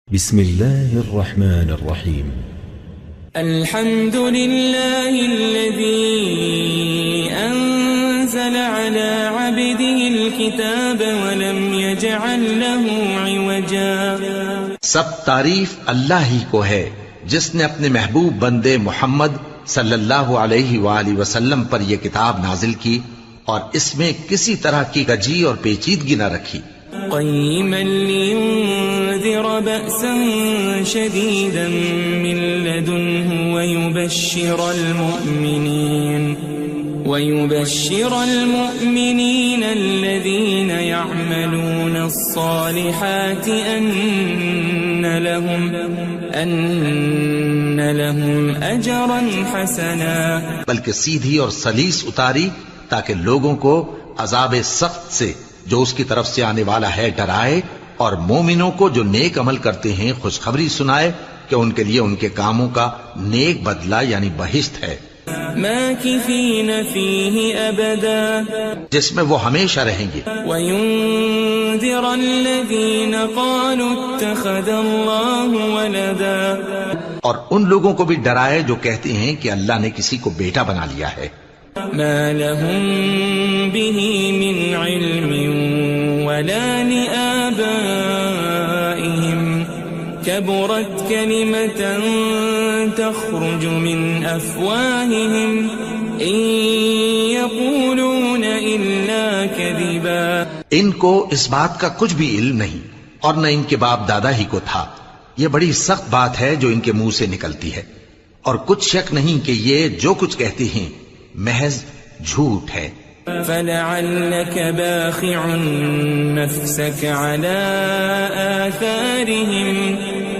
بسم الله الرحمن الرحيم. الحمد لله الذي أنزل على عبده الكتاب ولم يجعل له عوجا. سب تعریف اللہ ہی کو ہے جس نے اپنے محبوب بندے محمد صلی اللہ علیہ وآلہ وسلم پر یہ کتاب نازل کی اور اس میں کسی طرح کی کجی اور پیچیدگی نہ رکھی. قيما لينذر بأسا شديدا من لدنه ويبشر المؤمنين الذين يعملون الصالحات أن لهم أجرا حسنا. بلکہ سیدھی اور سلیس اتاری تاکہ لوگوں کو عذاب سخت سے جو اس کی طرف سے آنے والا ہے ڈرائے، اور مومنوں کو جو نیک عمل کرتے ہیں خوشخبری سنائے کہ ان کے لیے ان کے کاموں کا نیک بدلہ یعنی بہشت ہے، ماکثین فیہ ابدا، جس میں وہ ہمیشہ رہیں گے. وینذر الذین قالوا اتخذ اللہ ولدا، اور ان لوگوں کو بھی ڈرائے جو کہتے ہیں کہ اللہ نے کسی کو بیٹا بنا لیا ہے. ما لهم به من علم ولا لآبائهم كبرت كلمة تخرج من أفواههم إن يقولون إلا كذبا. ان کو اس بات کا کچھ بھی علم نہیں اور نہ ان کے باپ دادا ہی کو تھا. یہ بڑی سخت بات ہے جو ان کے منہ سے نکلتی ہے، اور کچھ شک نہیں کہ یہ جو کچھ کہتے ہیں محض جھوٹ ہے. فلعلك باخع نفسك على آثارهم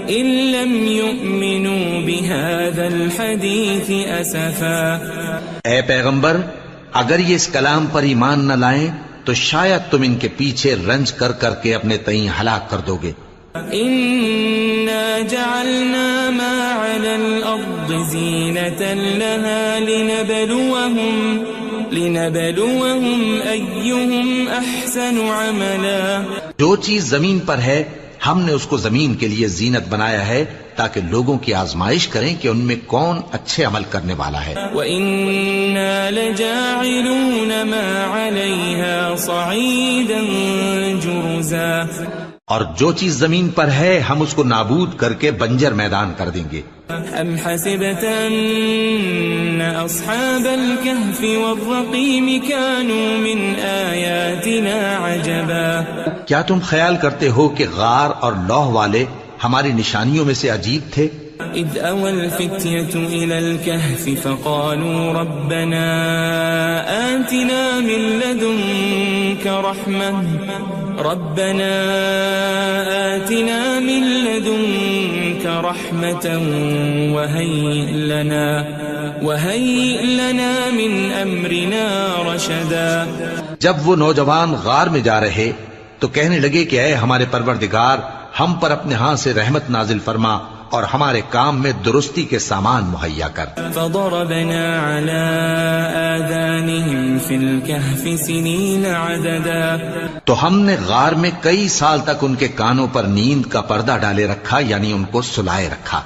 إن لم يؤمنوا بهذا الحديث أسفا. اے پیغمبر، اگر یہ اس کلام پر ایمان نہ لائیں تو شاید تم ان کے پیچھے رنج کر کر کے اپنے تئیں ہلاک کر دو گے. إنا جعلنا ما على الأرض زينة لها لنبلوهم أيهم أحسن عملا. جو چیز زمین پر ہے ہم نے اس کو زمین کے لیے زینت بنایا ہے تاکہ لوگوں کی آزمائش کریں کہ ان میں کون اچھے عمل کرنے والا ہے. وَإِنَّا لَجَاعِلُونَ مَا عَلَيْهَا صَعِيدًا جُرُزًا. اور جو چیز زمین پر ہے ہم اس کو نابود کر کے بنجر میدان کر دیں گے. ام حسبت ان اصحاب الكهف والرقيم كانوا من آیاتنا عجبا. کیا تم خیال کرتے ہو کہ غار اور لوح والے ہماری نشانیوں میں سے عجیب تھے؟ اذ اوى الفتية الى الكهف فقالوا ربنا آتنا من لدنك رحمة وهيئ لنا من أمرنا رشدا. جب وہ نوجوان غار میں جا رہے تو کہنے لگے کہ اے ہمارے پروردگار، ہم پر اپنے ہاں سے رحمت نازل فرما اور ہمارے کام میں درستی کے سامان مہیا کر. فضربنا على آذانهم في الكهف سنين عددا. تو ہم نے غار میں کئی سال تک ان کے کانوں پر نیند کا پردہ ڈالے رکھا، یعنی ان کو سلائے رکھا.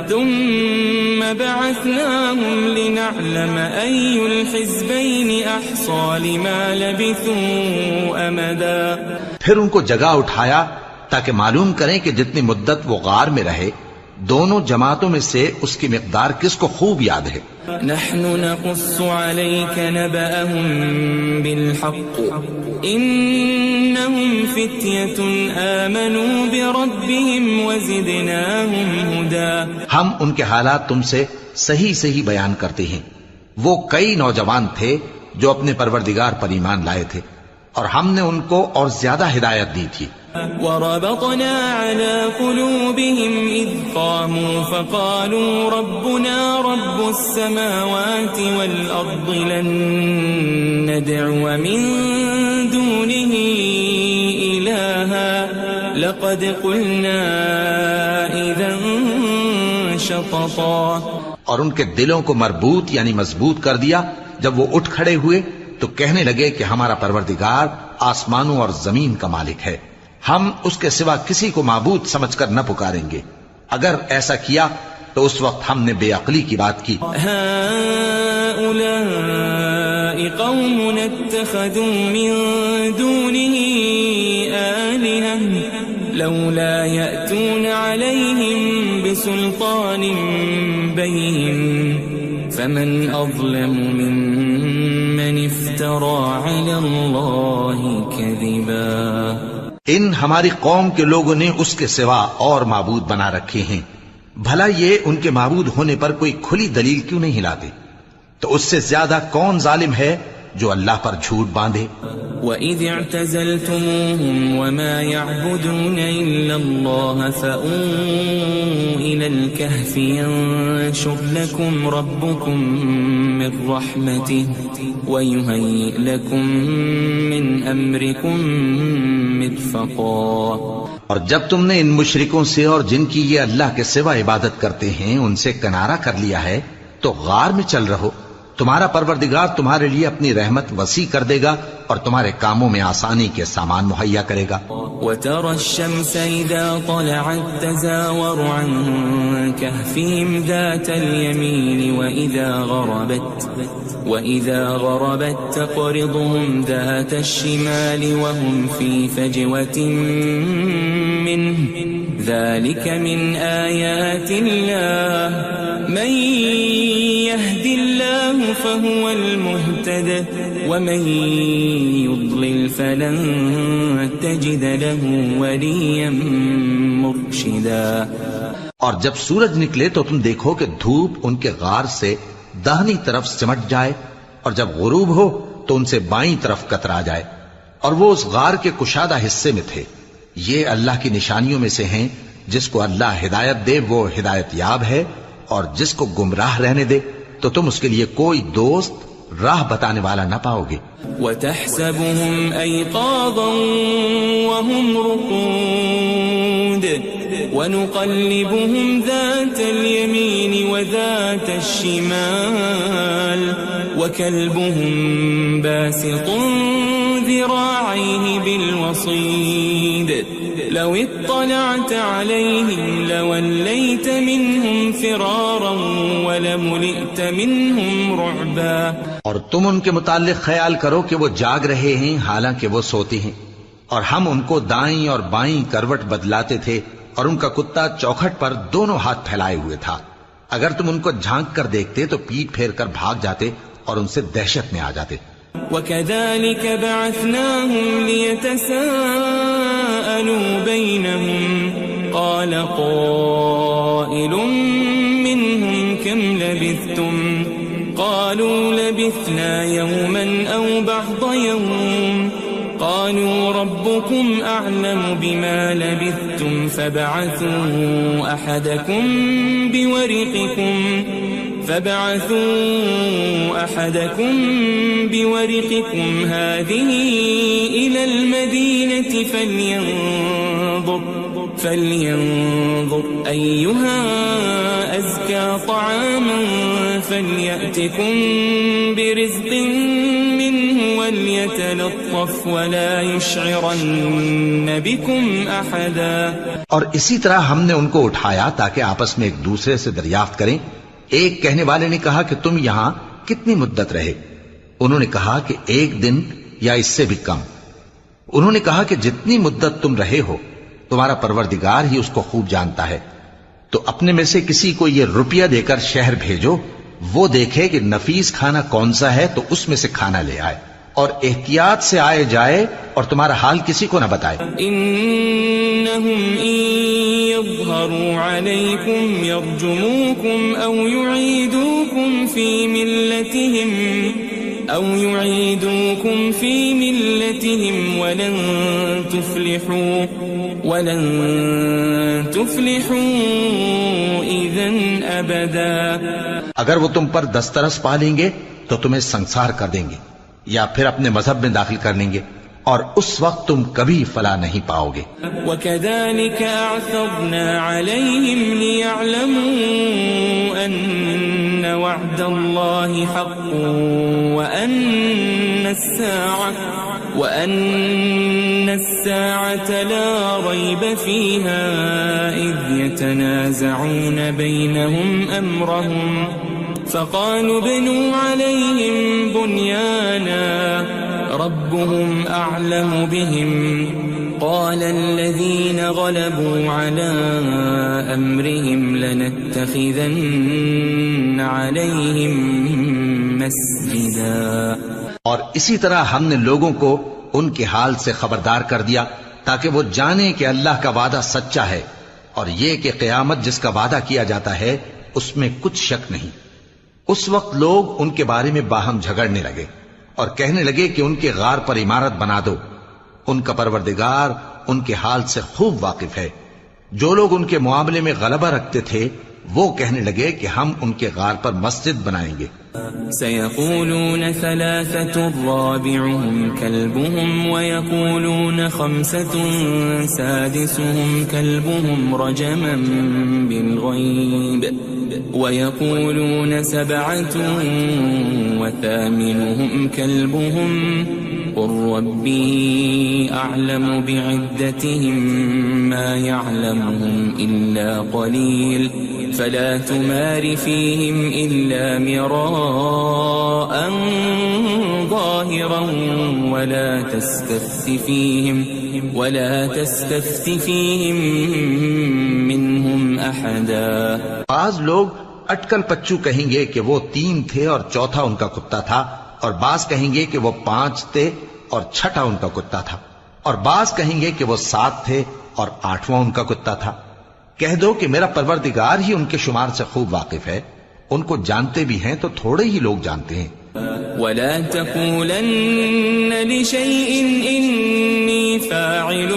ثم بعثناهم لنعلم أي الحزبين أحصى لما لبثوا أمدا. پھر ان کو جگہ اٹھایا تاکہ معلوم کریں کہ جتنی مدت وہ غار میں رہے دونوں جماعتوں میں سے اس کی مقدار کس کو خوب یاد ہے. نحن نقص عليك نبأهم بالحق إنهم فتية آمنوا بربهم وزدناهم هدى. ہم ان کے حالات تم سے صحیح صحیح بیان کرتے ہیں. وہ کئی نوجوان تھے جو اپنے پروردگار پر ایمان لائے تھے اور ہم نے ان کو اور زیادہ ہدایت دی تھی. وربطنا على قلوبهم إذ قاموا فقالوا ربنا رب السماوات والأرض لن ندعو من دونه إلها لقد قلنا إذا شططا. اور ان کے دلوں کو مربوط یعنی مضبوط کر دیا. جب وہ اٹھ کھڑے ہوئے تو کہنے لگے کہ ہمارا پروردگار آسمانوں اور زمین کا مالک ہے، ہم اس کے سوا کسی کو معبود سمجھ کر نہ پکاریں گے. اگر ایسا کیا تو اس وقت ہم نے بے عقلی کی بات کی. هؤلاء قوم اتخذوا من دونه آلهة لولا يأتون عليهم بسلطان بين فمن أظلم ممن افترى على الله كذبا. ان ہماری قوم کے لوگوں نے اس کے سوا اور معبود بنا رکھے ہیں. بھلا یہ ان کے معبود ہونے پر کوئی کھلی دلیل کیوں نہیں لاتے؟ تو اس سے زیادہ کون ظالم ہے جو اللہ پر جھوٹ باندھے؟ وَإِذِ اعْتَزَلْتُمُوهُمْ وَمَا يَعْبُدُونَ إِلَّا اللَّهَ فَأْوُوا إِلَى الْكَهْفِ يَنشُرْ لَكُمْ رَبُّكُمْ مِنْ رَحْمَتِهِ وَيُهَيِّئْ لَكُمْ مِنْ أَمْرِكُمْ مِرْفَقًا. اور جب تم نے ان مشرکوں سے اور جن کی یہ اللہ کے سوا عبادت کرتے ہیں ان سے کنارہ کر لیا ہے تو غار میں چل رہو. تمہارا پروردگار تمہارے لیے اپنی رحمت وسیع کر دے گا اور تمہارے کاموں میں آسانی کے سامان مہیا کرے گا. وَتَرَى الشَّمْسَ إِذَا طَلَعَتْ تَزَاوَرُ عَنْ كَهْفِهِمْ ذَاتَ الْيَمِينِ وَإِذَا غَرَبَتْ تَقْرِضُهُمْ ذَاتَ الشِّمَالِ وَهُمْ فِي فَجْوَةٍ مِّنْهُ ذَلِكَ مِنْ آيَاتِ اللَّهِ مَنْ يَهْدِ اللَّهُ فَهُوَ الْمُهْتَدِ وَمَنْ يُضْلِلْ فَلَنْ تَجِدَ لَهُ وَلِيًّا مُرْشِدًا. اور جب سورج نکلے تو تم دیکھو کہ دھوپ ان کے غار سے داہنی طرف سمٹ جائے اور جب غروب ہو تو ان سے بائیں طرف کترا جائے اور وہ اس غار کے کشادہ حصے میں تھے. یہ اللہ کی نشانیوں میں سے ہیں. جس کو اللہ ہدایت دے وہ ہدایت یاب ہے اور جس کو گمراہ رہنے دے تو تم اس کے لیے کوئی دوست راہ بتانے والا نہ پاؤ گے. وَتَحْسَبُهُمْ أَيْقَاظًا وَهُمْ رُقُودٌ وَنُقَلِّبُهُمْ ذَاتَ الْيَمِينِ وَذَاتَ الشِّمَالِ وَكَلْبُهُمْ بَاسِطٌ ذِرَاعَيْهِ بِالْوَصِيدِ لَوِ اطَّلَعْتَ عَلَيْهِمْ لَوَلَّيْتَ مِنْهُمْ فِرَارًا وَلَمُلِئْتَ مِنْهُمْ رُعْبًا. اور تم ان کے متعلق خیال کرو کہ وہ جاگ رہے ہیں حالانکہ وہ سوتے ہیں اور ہم ان کو دائیں اور بائیں کروٹ بدلاتے تھے اور ان کا کتا چوکھٹ پر دونوں ہاتھ پھیلائے ہوئے تھا. اگر تم ان کو جھانک کر دیکھتے تو پیٹ پھیر کر بھاگ جاتے اور ان سے دہشت میں آ جاتے. وَكَذَلِكَ بَعَثْنَاهُمْ لِيَتَسَاءَلُوا بَيْنَهُمْ قَالَ قَائِلٌ مِّنْهُمْ كَمْ لَبِثْتُمْ قَالُوا لَبِثْنَا يَوْمًا أَوْ بَعْضَ يَوْمٍ قَالُوا رَبُّكُمْ أَعْلَمُ بِمَا لَبِثْتُمْ فَابْعَثُوا أَحَدَكُمْ بِوَرِقِكُمْ هَذِهِ إِلَى الْمَدِينَةِ فَلْيَنظُرْ أَيُّهَا أَزْكَى طَعَامًا فَلْيَأْتِكُمْ بِرِزْقٍ مِّنْهُ وَلْيَتَلَطَّفْ وَلَا يُشْعِرَنَّ بِكُمْ أَحَدًا. اور اسی طرح ہم نے ان کو اٹھایا تاکہ آپس میں ایک دوسرے سے دریافت کریں. ایک کہنے والے نے کہا کہ تم یہاں کتنی مدت رہے؟ انہوں نے کہا کہ 1 دن یا اس سے بھی کم. انہوں نے کہا کہ جتنی مدت تم رہے ہو تمہارا پروردگار ہی اس کو خوب جانتا ہے. تو اپنے میں سے کسی کو یہ روپیہ دے کر شہر بھیجو، وہ دیکھے کہ نفیس کھانا کون سا ہے تو اس میں سے کھانا لے آئے اور احتیاط سے آئے جائے اور تمہارا حال کسی کو نہ بتائے. انہم ان یظہروا علیکم یرجموکم او یعیدوکم فی ملتہم ولن تفلحوا اذن ابدا. اگر وہ تم پر دسترس پا لیں گے تو تمہیں سنسار کر دیں گے یا پھر اپنے مذہب میں داخل کر لیں گے اور اس وقت تم کبھی فلاح نہیں پاؤ گے. وَكَذَلِكَ أَعْثَرْنَا عَلَيْهِمْ لِيَعْلَمُوا أَنَّ وَعْدَ اللَّهِ حَقٌّ وَأَنَّ السَّاعَةَ الساعة لا ريب فيها إذ يتنازعون بينهم أمرهم فقالوا ابنوا عليهم بنيانا ربهم أعلم بهم قال الذين غلبوا على أمرهم لنتخذن عليهم مسجدا. اور اسی طرح ہم نے لوگوں کو ان کے حال سے خبردار کر دیا تاکہ وہ جانیں کہ اللہ کا وعدہ سچا ہے اور یہ کہ قیامت جس کا وعدہ کیا جاتا ہے اس میں کچھ شک نہیں. اس وقت لوگ ان کے بارے میں باہم جھگڑنے لگے اور کہنے لگے کہ ان کے غار پر عمارت بنا دو. ان کا پروردگار ان کے حال سے خوب واقف ہے. جو لوگ ان کے معاملے میں غلبہ رکھتے تھے وہ کہنے لگے کہ ہم ان کے غار پر مسجد بنائیں گے. سيقولون ثلاثة رابعهم كلبهم ويقولون خمسة سادسهم كلبهم رجما بالغيب ويقولون سبعة وثامنهم كلبهم قل ربي أعلم بعدتهم ما يعلمهم إلا قليل فلا تمار فيهم إلا مراء ظاهرا ولا تستفت فيهم منهم أحدا. بعض لوگ اٹکل پچو کہیں گے کہ وہ 3 تھے اور چوتھا ان کا کتا تھا، اور بعض کہیں گے کہ وہ 5 تھے اور چھٹا ان کا کتا تھا، اور بعض کہیں گے کہ وہ 7 تھے اور 8واں ان کا کتا تھا. کہہ دو کہ میرا پروردگار ہی ان کے شمار سے خوب واقف ہے. ان کو جانتے بھی ہیں تو تھوڑے ہی لوگ جانتے ہیں. ولا تقولن لشيء إني فاعل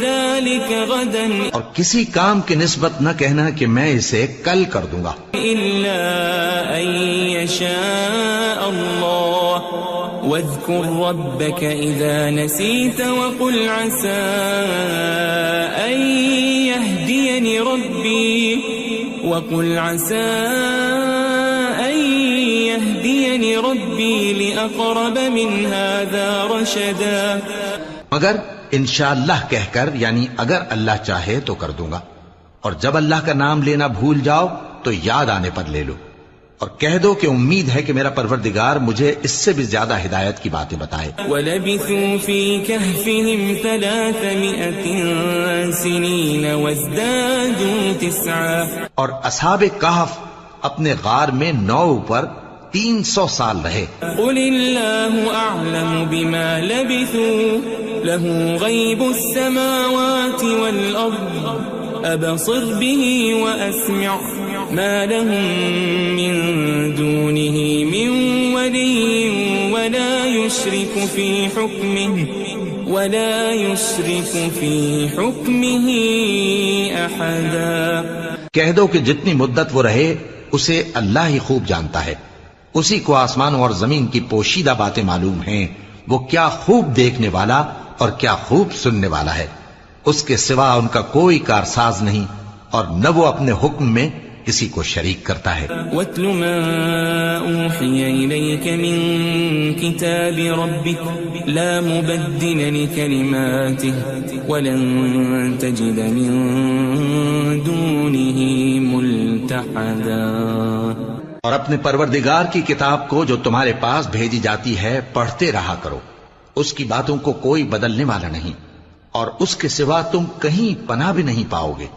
ذلك غدا اور کسی کام کی نسبت نہ کہنا کہ میں اسے کل کر دوں گا إلا أن يشاء الله واذكر ربك إذا نسيت وقل عسى أن يهديني ربي لأقرب من هذا رشدا. مگر انشاءاللہ کہہ کر، یعنی اگر اللہ چاہے تو کر دوں گا، اور جب اللہ کا نام لینا بھول جاؤ تو یاد آنے پر لے لو، اور کہہ دو کہ امید ہے کہ میرا پروردگار مجھے اس سے بھی زیادہ ہدایت کی باتیں بتائے. وَلَبِثُوا فِي كَهْفِهِمْ 300 سِنِينَ وَازْدَادُوا 9. اور اصحاب کہف اپنے غار میں 9 پر 300 سال رہے. قُلِ اللَّهُ أَعْلَمُ بِمَا لَبِثُوا لَهُ غَيْبُ السَّمَاوَاتِ وَالْأَرْضِ أَبْصِرْ بِهِ وَأَسْمِعْ ما لهم من دونه من ولي ولا يشرك في حكمه أحدا. کہہ دو کہ جتنی مدت وہ رہے اسے اللہ ہی خوب جانتا ہے. اسی کو آسمانوں اور زمین کی پوشیدہ باتیں معلوم ہیں. وہ کیا خوب دیکھنے والا اور کیا خوب سننے والا ہے. اس کے سوا ان کا کوئی کارساز نہیں، اور نہ وہ اپنے حکم میں کسی کو شریک کرتا ہے. وَاتْلُ مَا أُوحِيَ إِلَيْكَ مِن كِتَابِ رَبِّكَ لَا مُبَدِّلَ لِكَلِمَاتِهِ وَلَن تَجِدَ مِن دُونِهِ مُلْتَحَدًا. اور اپنے پروردگار کی کتاب کو جو تمہارے پاس بھیجی جاتی ہے پڑھتے رہا کرو. اس کی باتوں کو کوئی بدلنے والا نہیں، اور اس کے سوا تم کہیں پناہ بھی نہیں پاؤ گے.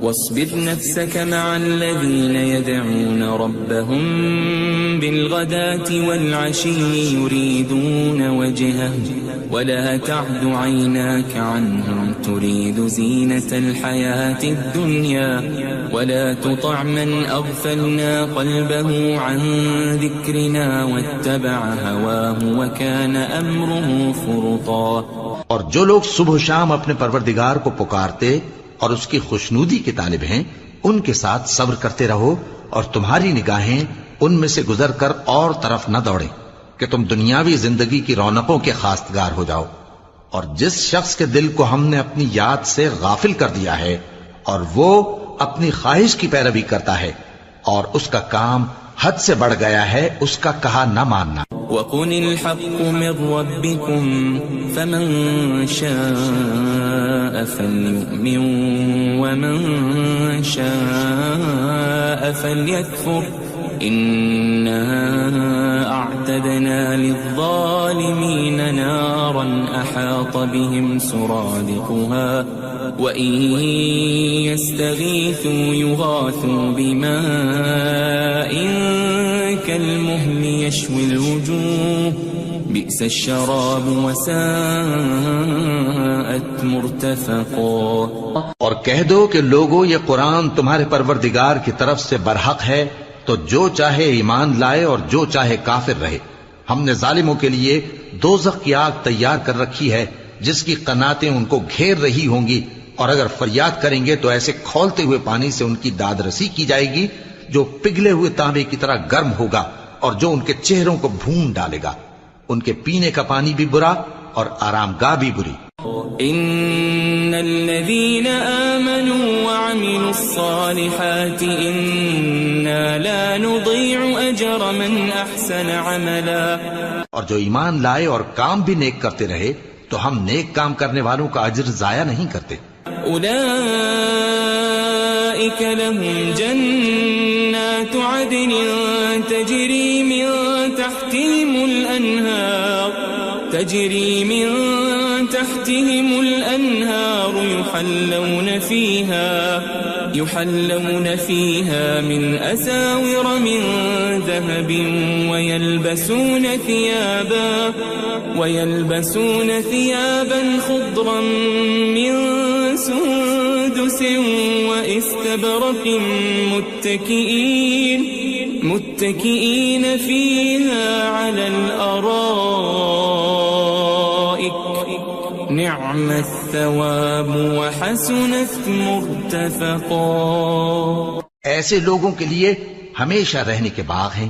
واصبر نفسك مع الذين يدعون ربهم بالغداة والعشي يريدون وجهه ولا تعد عيناك عنهم تريد زينة الحياة الدنيا ولا تطع من أغفلنا قلبه عن ذكرنا واتبع هواه وكان أمره فرطا. اور جو لوگ صبح و شام اپنے پروردگار کو پکارتے اور اس کی خوشنودی کے طالب ہیں ان کے ساتھ صبر کرتے رہو، اور تمہاری نگاہیں ان میں سے گزر کر اور طرف نہ دوڑیں کہ تم دنیاوی زندگی کی رونقوں کے خواستگار ہو جاؤ. اور جس شخص کے دل کو ہم نے اپنی یاد سے غافل کر دیا ہے اور وہ اپنی خواہش کی پیروی کرتا ہے اور اس کا کام حد سے بڑھ گیا ہے، اس کا کہا نہ ماننا. وقل الحق من ربكم فمن شاء فليؤمن ومن شاء فليكفر إنا أعتدنا للظالمين نارا أحاط بهم سرادقها وإن يستغيثوا يغاثوا بماء كالمهل يشوي الوجوه بئس الشراب وساءت مرتفقا. اور کہہ دو کہ لوگو یہ قرآن تمہارے پروردگار کی طرف سے برحق ہے، تو جو چاہے ایمان لائے اور جو چاہے کافر رہے. ہم نے ظالموں کے لیے دوزخ کی آگ تیار کر رکھی ہے جس کی قناتیں ان کو گھیر رہی ہوں گی، اور اگر فریاد کریں گے تو ایسے کھولتے ہوئے پانی سے ان کی داد رسی کی جائے گی جو پگھلے ہوئے تانبے کی طرح گرم ہوگا اور جو ان کے چہروں کو بھون ڈالے گا. ان کے پینے کا پانی بھی برا اور آرام گاہ بھی بری. ان الذين آمنوا وعملوا الصالحات انا لا نضيع اجر من احسن عملا. اور جو ایمان لائے اور کام بھی نیک کرتے رہے تو ہم نیک کام کرنے والوں کا اجر ضائع نہیں کرتے. اولئك لهم جنات عدن تجري من تحتهم الأنهار يحلون فيها من أساور من ذهب ويلبسون ثيابا خضرا من سندس واستبرق متكئين فيها على الأرائك نعم الثواب وحسنت مرتفقا. ایسے لوگوں کے لیے ہمیشہ رہنے کے باغ ہیں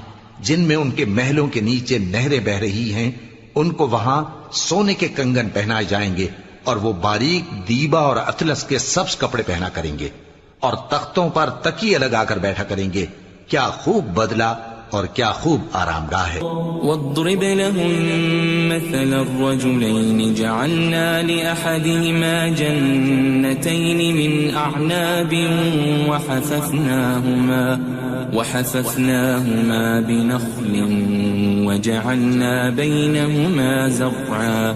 جن میں ان کے محلوں کے نیچے نہریں بہ رہی ہیں. ان کو وہاں سونے کے کنگن پہنائے جائیں گے اور وہ باریک دیبا اور اطلس کے سبز کپڑے پہنا کریں گے اور تختوں پر تکیے لگا کر بیٹھا کریں گے. کیا خوب بدلہ اور کیا خوب آرام گاہ ہے. واضرب لهم مثل الرجلين جعلنا لأحدهما جنتين من أعناب وحففناهما بنخل وجعلنا بينهما زرعا.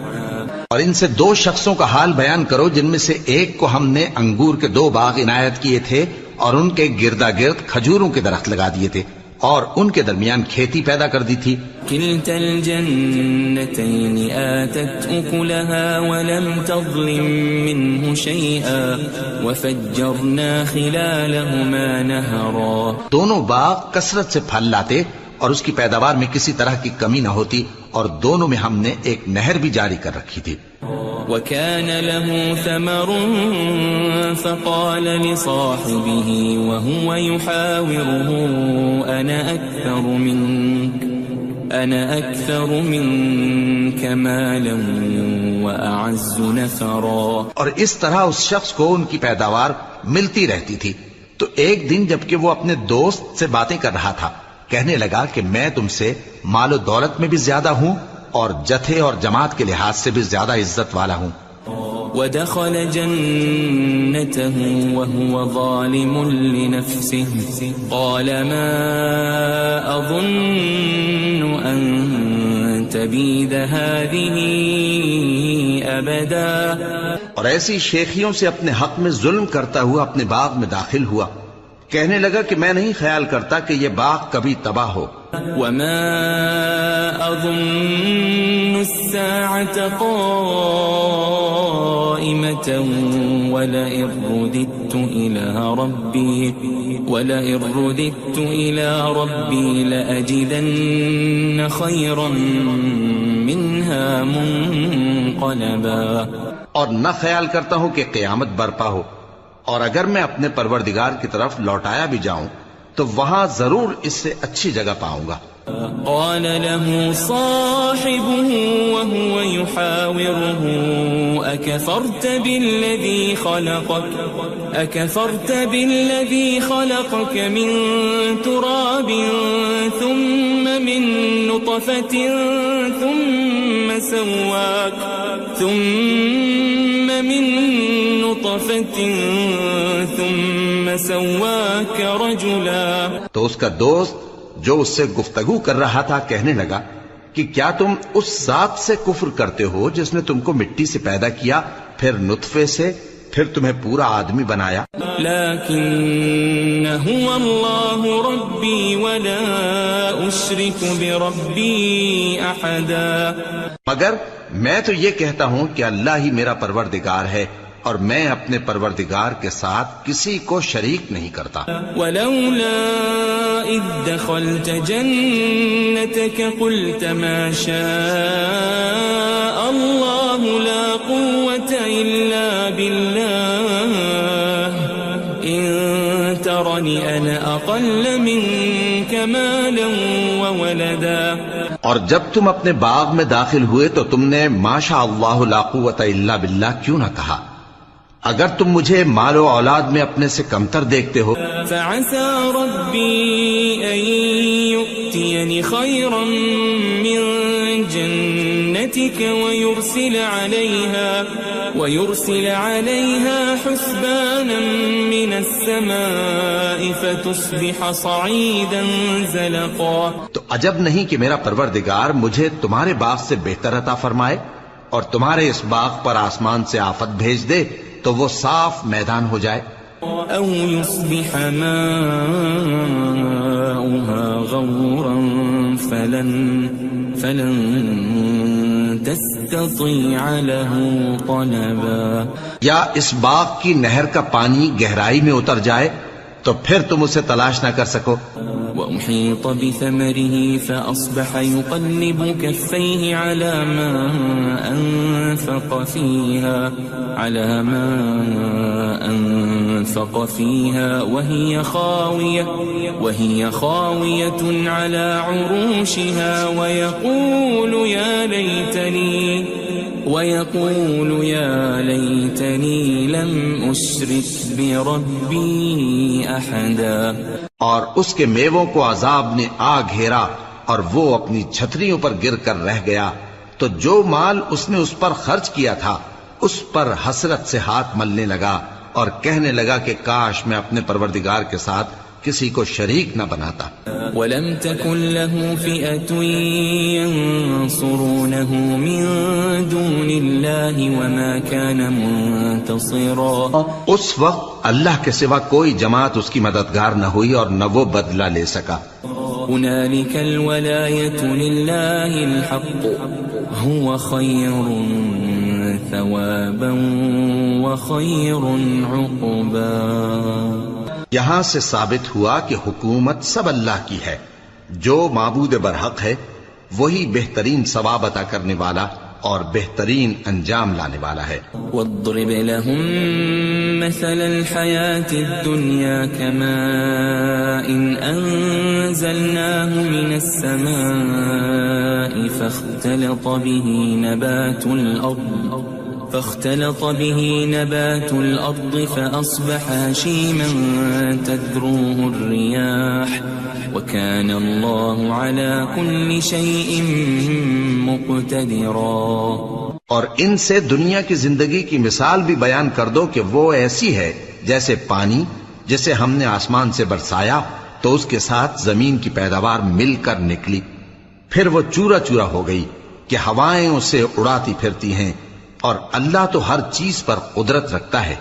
اور ان سے دو شخصوں کا حال بیان کرو جن میں سے ایک کو ہم نے انگور کے 2 باغ عنایت کیے تھے اور ان کے گردا گرد کھجوروں کے درخت لگا دیے تھے اور ان کے درمیان کھیتی پیدا کر دی تھی. كلتا الجنتين آتت أكلها ولم تظلم منه شيئا وفجرنا خلالهما نهرا. دونوں باغ کثرت سے پھل لاتے اور اس کی پیداوار میں کسی طرح کی کمی نہ ہوتی اور دونوں میں ہم نے ایک نہر بھی جاری کر رکھی تھی. وكان له ثمر فقال لصاحبه وهو يحاوره أنا أكثر منك مالا وأعز نفرا. اور اس طرح اس شخص کو ان کی پیداوار ملتی رہتی تھی. تو ایک دن جبکہ وہ اپنے دوست سے باتیں کر رہا تھا کہنے لگا کہ میں تم سے مال و دولت میں بھی زیادہ ہوں اور جتھے اور جماعت کے لحاظ سے بھی زیادہ عزت والا ہوں. ودخل جنته وهو ظالم لنفسه قال ما أظن أن تبيد هذه أبدا. اور ایسی شیخیوں سے اپنے حق میں ظلم کرتا ہوا اپنے باغ میں داخل ہوا. کہنے لگا کہ میں نہیں خیال کرتا کہ یہ باغ کبھی تباہ ہو. وما أظن الساعة قائمة ولئن رددت إلى ربي لأجدن خيرا منها منقلبا. اور نہ خیال کرتا ہوں کہ قیامت برپا ہو اور اگر میں اپنے پروردگار کی طرف لوٹایا بھی جاؤں تو وہاں ضرور اس سے اچھی جگہ پاؤں گا. قال له صاحبه وهو يحاوره أكفرت بالذي خلقك من تراب ثم من نطفة ثم سواك رجلا. تو اس کا دوست جو اس سے گفتگو کر رہا تھا کہنے لگا کہ کیا تم اس ذات سے کفر کرتے ہو جس نے تم کو مٹی سے پیدا کیا، پھر نطفے سے، پھر تمہیں پورا آدمی بنایا. لیکن هو اللہ ربی ولا اشرک بربی احدا. مگر میں تو یہ کہتا ہوں کہ اللہ ہی میرا پروردگار ہے اور میں اپنے پروردگار کے ساتھ کسی کو شریک نہیں کرتا. ولولا اذ دخلت جنتك قلت ما شاء الله لا قوة الا بالله ان ترني انا اقل منك مالا وولدا. اور جب تم اپنے باغ میں داخل ہوئے تو تم نے ما شاء اللہ لا قوت الا باللہ کیوں نہ کہا؟ اگر تم مجھے مال و اولاد میں اپنے سے کمتر دیکھتے ہو. فعسى ربي أن يؤتيني خيرا من جنتك ويرسل عليها حسبانا من السماء فتصبح صعيدا زلقا. تو عجب نہیں کہ میرا پروردگار مجھے تمہارے باغ سے بہتر عطا فرمائے اور تمہارے اس باغ پر آسمان سے آفت بھیج دے تو وہ صاف میدان ہو جائے. او يصبح ماؤها غورا فلن تستطيع له طلبا. یا اس باغ کی نہر کا پانی گہرائی میں اتر جائے تو پھر تم اسے تلاش نہ کر سکو. وأحيط بثمره فأصبح يقلب كفيه على ما أنفق فيها وهي خاوية على عروشها ويقول يا ليتني لم أشرك بربي أحدا. اور اس کے میووں کو عذاب نے آ گھیرا اور وہ اپنی چھتریوں پر گر کر رہ گیا. تو جو مال اس نے اس پر خرچ کیا تھا اس پر حسرت سے ہاتھ ملنے لگا اور کہنے لگا کہ کاش میں اپنے پروردگار کے ساتھ کسی کو شریک نہ بناتا. وَلَمْ تَكُنْ لَهُ فِئَةٌ يَنْصُرُونَهُ مِنْ دُونِ اللَّهِ وَمَا كَانَ مُنْتَصِرًا. اس وقت اللہ کے سوا کوئی جماعت اس کی مددگار نہ ہوئی اور نہ وہ بدلہ لے سکا. هُنَالِكَ الْوَلَایَةُ لِلَّهِ الْحَقُّ هُوَ خَيْرٌ ثَوَابًا وَخَيْرٌ عُقْبًا. یہاں سے ثابت ہوا کہ حکومت سب اللہ کی ہے. جو معبود برحق ہے وہی بہترین ثواب عطا کرنے والا اور بہترین انجام لانے والا ہے. وَاضْرِبْ لَهُم مَّثَلَ الْحَيَاةِ الدُّنْيَا كَمَاءٍ أَنزَلْنَاهُ مِنَ السَّمَاءِ فاختلط به نبات الأرض فأصبح هشيما تذروه الرياح وكان الله على كل شيء مقتدرا. اور ان سے دنیا کی زندگی کی مثال بھی بیان کر دو کہ وہ ایسی ہے جیسے پانی جسے ہم نے آسمان سے برسایا تو اس کے ساتھ زمین کی پیداوار مل کر نکلی، پھر وہ چورا چورا ہو گئی کہ ہوائیں اسے اڑاتی پھرتی ہیں. اور اللہ تو ہر چیز پر قدرت رکھتا ہے.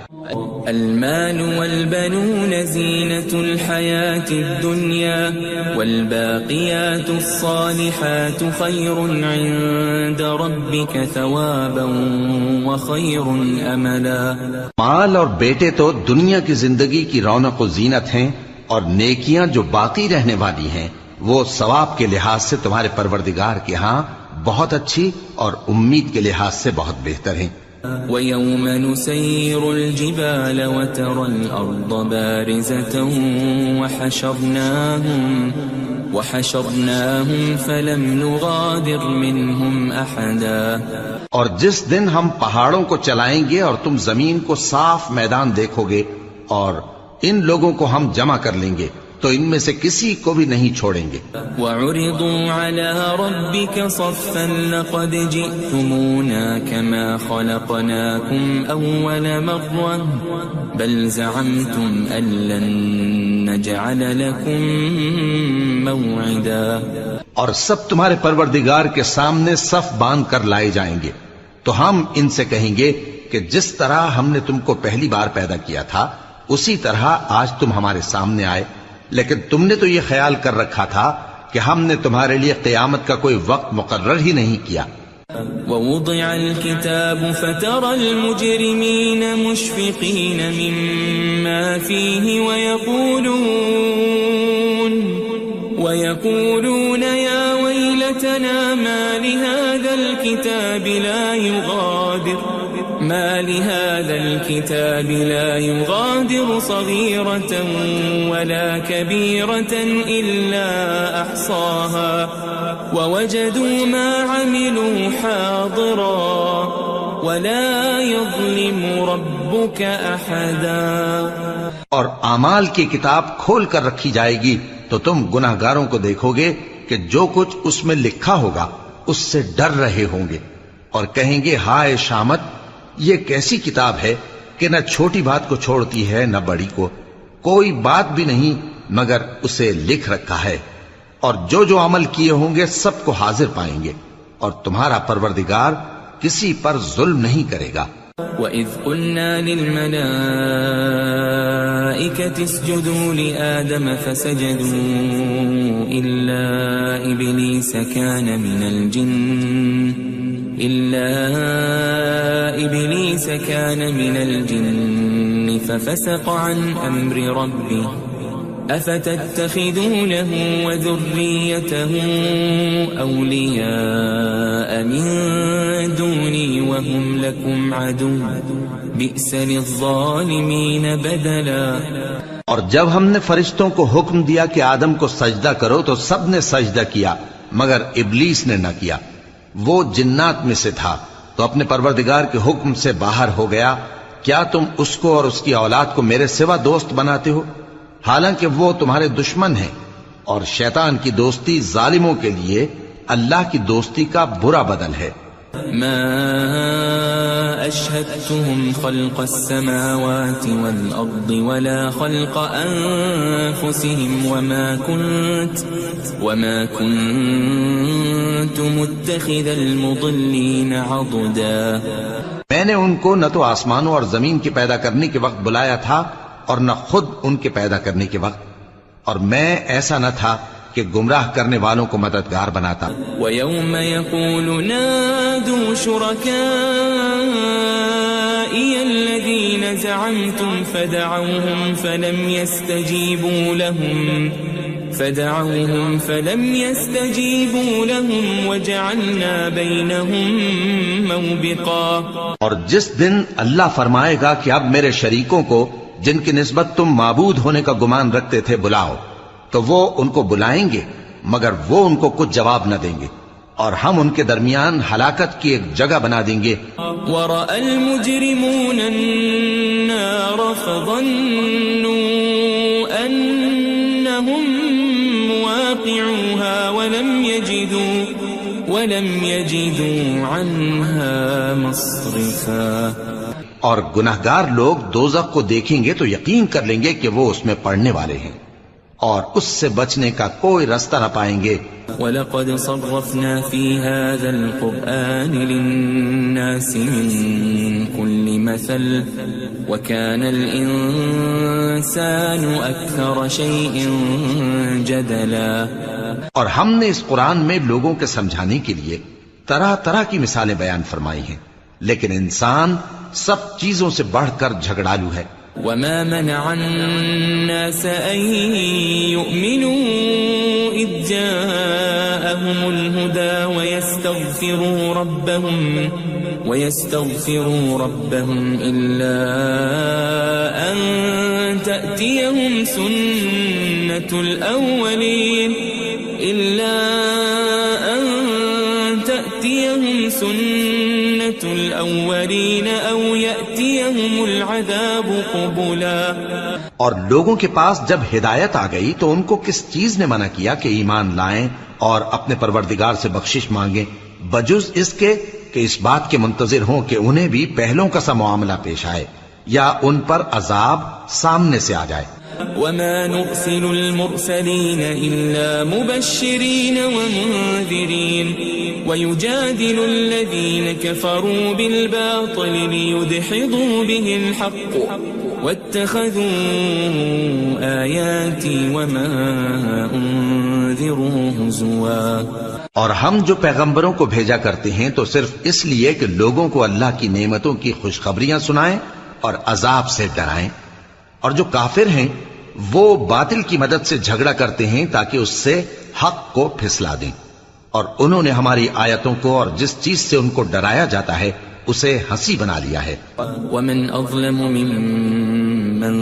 المال والبنون زینة الحیاة الدنیا والباقیات الصالحات خیر عند ربک ثوابا وخیر املا. مال اور بیٹے تو دنیا کی زندگی کی رونق و زینت ہیں اور نیکیاں جو باقی رہنے والی ہیں وہ ثواب کے لحاظ سے تمہارے پروردگار کے ہاں بہت اچھی اور امید کے لحاظ سے بہت بہتر ہیں. ويوم نسير الجبال وترى الأرض بارزة وحشرناهم فلم نغادر منهم أحدا. اور جس دن ہم پہاڑوں کو چلائیں گے اور تم زمین کو صاف میدان دیکھو گے اور ان لوگوں کو ہم جمع کر لیں گے تو ان میں سے کسی کو بھی نہیں چھوڑیں گے. وَعُرِضُوا عَلَى رَبِّكَ صَفًّا لَقَدْ جِئْتُمُونَا كَمَا خَلَقْنَاكُمْ أَوَّلَ مَرَّةٍ بَلْ زَعَمْتُمْ أَن لَّن نَّجْعَلَ لَكُم مَّوْعِدًا. اور سب تمہارے پروردگار کے سامنے صف باندھ کر لائے جائیں گے تو ہم ان سے کہیں گے کہ جس طرح ہم نے تم کو پہلی بار پیدا کیا تھا اسی طرح آج تم ہمارے سامنے آئے، لیکن تم نے تو یہ خیال کر رکھا تھا کہ ہم نے تمہارے لیے قیامت کا کوئی وقت مقرر ہی نہیں کیا. ووضع الكتاب فترى المجرمين مشفقين مما فيه ويقولون يا ويلتنا ما لهذا الكتاب لا يغادر صغيرة ولا كبيرة إلا أحصاها ووجدوا ما عملوا حاضرا ولا يظلم ربك أحدا. اور اعمال کی کتاب کھول کر رکھی جائے گی تو تم گناہگاروں کو دیکھو گے کہ جو کچھ اس میں لکھا ہوگا اس سے ڈر رہے ہوں گے اور کہیں گے ہائے شامت، یہ کیسی کتاب ہے کہ نہ چھوٹی بات کو چھوڑتی ہے نہ بڑی کو، کوئی بات بھی نہیں مگر اسے لکھ رکھا ہے، اور جو جو عمل کیے ہوں گے سب کو حاضر پائیں گے، اور تمہارا پروردگار کسی پر ظلم نہیں کرے گا. وَإِذْ قُلْنَا لِلْمَلَائِكَةِ اسْجُدُوا لِآدَمَ فَسَجَدُوا إِلَّا إِبْلِيسَ كَانَ مِنَ الْجِنِّ فَفَسَقَ عَنْ أَمْرِ رَبِّهِ أَفَتَتَّخِذُونَهُ وَذُرِّيَّتَهُ أَوْلِيَاءَ مِن دُونِي وَهُمْ لَكُمْ عَدُوٌّ بِئْسَ لِلظَّالِمِينَ بَدَلًا. اور جب ہم نے فرشتوں کو حکم دیا کہ آدم کو سجدہ کرو تو سب نے سجدہ کیا مگر ابلیس نے نہ کیا، وہ جنات میں سے تھا تو اپنے پروردگار کے حکم سے باہر ہو گیا. کیا تم اس کو اور اس کی اولاد کو میرے سوا دوست بناتے ہو حالانکہ وہ تمہارے دشمن ہیں، اور شیطان کی دوستی ظالموں کے لیے اللہ کی دوستی کا برا بدل ہے. ما أشهدتهم خلق السماوات والأرض ولا خلق أنفسهم وما كنت متخذ المضلين عضدا. میں نے ان کو نہ تو آسمانوں اور زمین کے پیدا کرنے کے وقت بلایا تھا اور نہ خود ان کے پیدا کرنے کے وقت، اور میں ایسا نہ تھا کہ گمراہ کرنے والوں کو مددگار بناتا. وَيَوْمَ يَقُولُ نَادُوا شُرَكَائِيَ الَّذِينَ زَعَمْتُمْ فَدَعَوْهُمْ فَلَمْ يَسْتَجِيبُوا لَهُمْ وَجَعَلْنَا بَيْنَهُمْ مَوْبِقًا. اور جس دن اللہ فرمائے گا کہ اب میرے شریکوں کو جن کی نسبت تم معبود ہونے کا گمان رکھتے تھے بلاؤ، تو وہ ان کو بلائیں گے مگر وہ ان کو کچھ جواب نہ دیں گے، اور ہم ان کے درمیان ہلاکت کی ایک جگہ بنا دیں گے. وَرَأَى الْمُجْرِمُونَ النَّارَ فَظَنُّوا أَنَّهُمْ مُوَاقِعُوهَا وَلَمْ يَجِدُوا عَنْهَا مَصْرِفًا. اور گناہگار لوگ دوزخ کو دیکھیں گے تو یقین کر لیں گے کہ وہ اس میں پڑنے والے ہیں اور اس سے بچنے کا کوئی راستہ نہ پائیں گے. وَلَقَدْ صَرَّفْنَا فِي هَذَا الْقُرْآنِ لِلنَّاسِ مِنْ كُلِّ مَثَلٍ وَكَانَ الْإِنسَانُ أَكْثَرَ شَيْءٍ جَدَلًا. اور ہم نے اس قرآن میں لوگوں کے سمجھانے کے لیے طرح طرح کی مثالیں بیان فرمائی ہیں، لیکن انسان سب چیزوں سے بڑھ کر جھگڑالو ہے. وَمَا مَنَعَ النَّاسَ أَن يُؤْمِنُوا إِذْ جَاءَهُمُ الْهُدَى ويستغفروا ربهم إلا أن تأتيهم سنة الأولين أو يأتيهم العذاب قبلا. اور لوگوں کے پاس جب ہدایت آ گئی تو ان کو کس چیز نے منع کیا کہ ایمان لائیں اور اپنے پروردگار سے بخشش مانگیں بجز اس کے کہ اس بات کے منتظر ہوں کہ انہیں بھی پہلوں کا سا معاملہ پیش آئے یا ان پر عذاب سامنے سے آ جائے. وما نرسل المرسلين إلا مبشرين ومنذرين ويجادل الذين كفروا بالباطل ليدحضوا به الحق واتخذوا آياتي وما أنذروا هزوا. اور ہم جو پیغمبروں کو بھیجا کرتے ہیں تو صرف اس لیے کہ لوگوں کو اللہ کی نعمتوں کی خوشخبریاں سنائیں اور عذاب سے ڈرائیں. اور جو کافر ہیں وہ باطل کی مدد سے جھگڑا کرتے ہیں تاکہ اس سے حق کو پھسلا دیں. اور انہوں نے ہماری آیتوں کو اور جس چیز سے ان کو ڈرایا جاتا ہے اسے ہنسی بنا لیا ہے. ومن اظلم ممن